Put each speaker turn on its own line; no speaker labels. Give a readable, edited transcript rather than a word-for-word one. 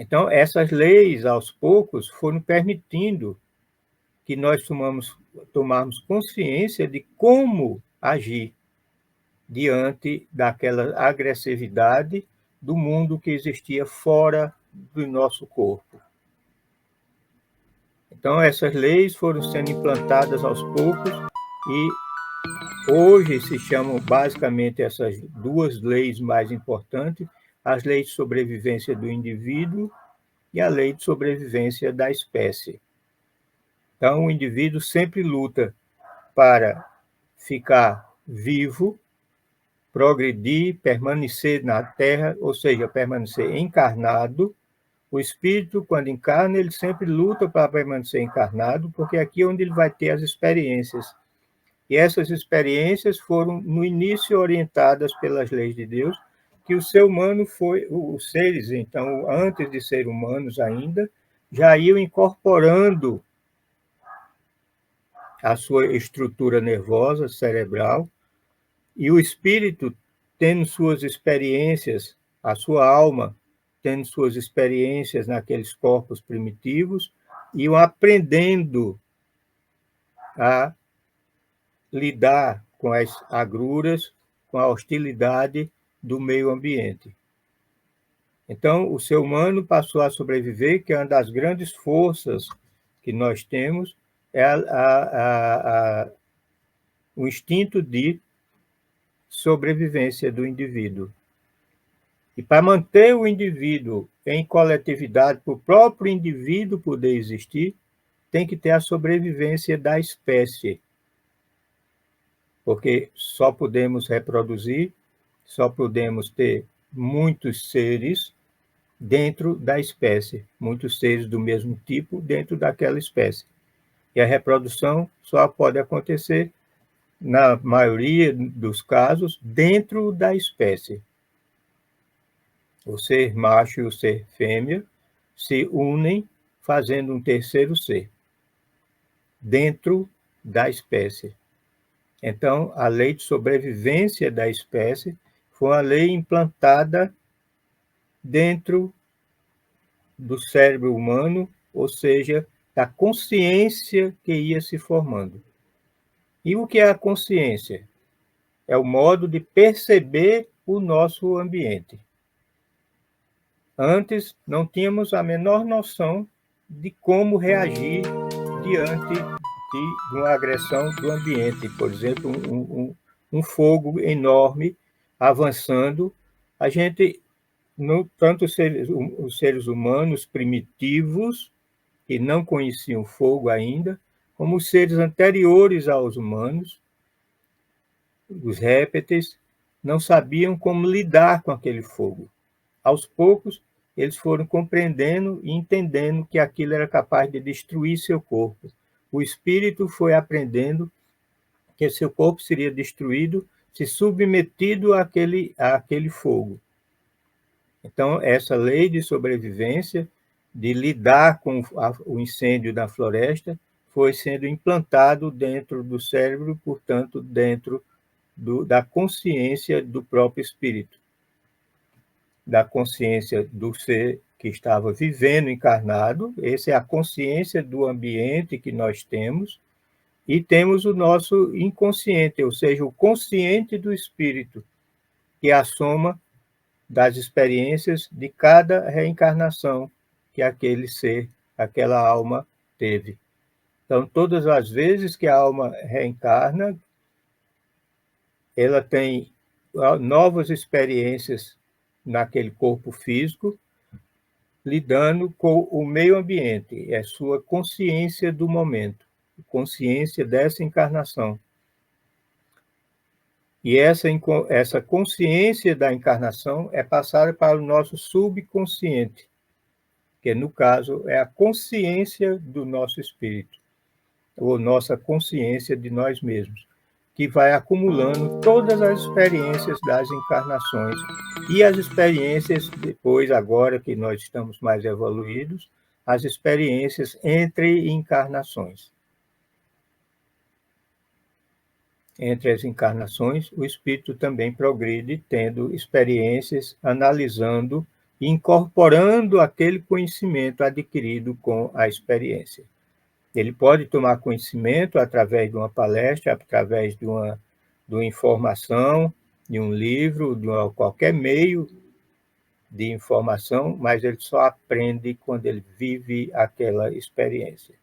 Então, essas leis, aos poucos, foram permitindo que nós tomarmos consciência de como agir diante daquela agressividade do mundo que existia fora do nosso corpo. Então, essas leis foram sendo implantadas aos poucos e hoje se chamam basicamente essas duas leis mais importantes, as leis de sobrevivência do indivíduo e a lei de sobrevivência da espécie. Então, o indivíduo sempre luta para ficar vivo, progredir, permanecer na Terra, ou seja, permanecer encarnado. O espírito, quando encarna, ele sempre luta para permanecer encarnado, porque aqui é onde ele vai ter as experiências. E essas experiências foram, no início, orientadas pelas leis de Deus, que o ser humano foi, os seres, então, antes de ser humanos ainda, já iam incorporando a sua estrutura nervosa, cerebral, e o espírito, tendo suas experiências, a sua alma, tendo suas experiências naqueles corpos primitivos, iam aprendendo a lidar com as agruras, com a hostilidade do meio ambiente. Então, o ser humano passou a sobreviver, que é uma das grandes forças que nós temos, é o instinto de sobrevivência do indivíduo. E para manter o indivíduo em coletividade, para o próprio indivíduo poder existir, tem que ter a sobrevivência da espécie. Porque só podemos reproduzir, só podemos ter muitos seres dentro da espécie, muitos seres do mesmo tipo dentro daquela espécie. E a reprodução só pode acontecer, na maioria dos casos, dentro da espécie. O ser macho e o ser fêmea se unem fazendo um terceiro ser, dentro da espécie. Então, a lei de sobrevivência da espécie foi uma lei implantada dentro do cérebro humano, ou seja, da consciência que ia se formando. E o que é a consciência? É o modo de perceber o nosso ambiente. Antes, não tínhamos a menor noção de como reagir diante de uma agressão do ambiente. Por exemplo, um fogo enorme avançando. A gente, tanto os seres humanos primitivos, que não conheciam fogo ainda, como os seres anteriores aos humanos, os répteis, não sabiam como lidar com aquele fogo. Aos poucos, eles foram compreendendo e entendendo que aquilo era capaz de destruir seu corpo. O espírito foi aprendendo que seu corpo seria destruído se submetido àquele fogo. Então, essa lei de sobrevivência, de lidar com o incêndio da floresta, foi sendo implantado dentro do cérebro, portanto, dentro da consciência do próprio espírito, da consciência do ser que estava vivendo encarnado. Essa é a consciência do ambiente que nós temos, e temos o nosso inconsciente, ou seja, o consciente do espírito, que é a soma das experiências de cada reencarnação que aquele ser, aquela alma teve. Então, todas as vezes que a alma reencarna, ela tem novas experiências naquele corpo físico, lidando com o meio ambiente, é sua consciência do momento, consciência dessa encarnação. E essa consciência da encarnação é passada para o nosso subconsciente, que no caso é a consciência do nosso espírito, ou nossa consciência de nós mesmos, que vai acumulando todas as experiências das encarnações e as experiências depois, agora que nós estamos mais evoluídos, as experiências entre encarnações. Entre as encarnações, o espírito também progride, tendo experiências, analisando incorporando aquele conhecimento adquirido com a experiência. Ele pode tomar conhecimento através de uma palestra, através de uma informação, de um livro, qualquer meio de informação, mas ele só aprende quando ele vive aquela experiência.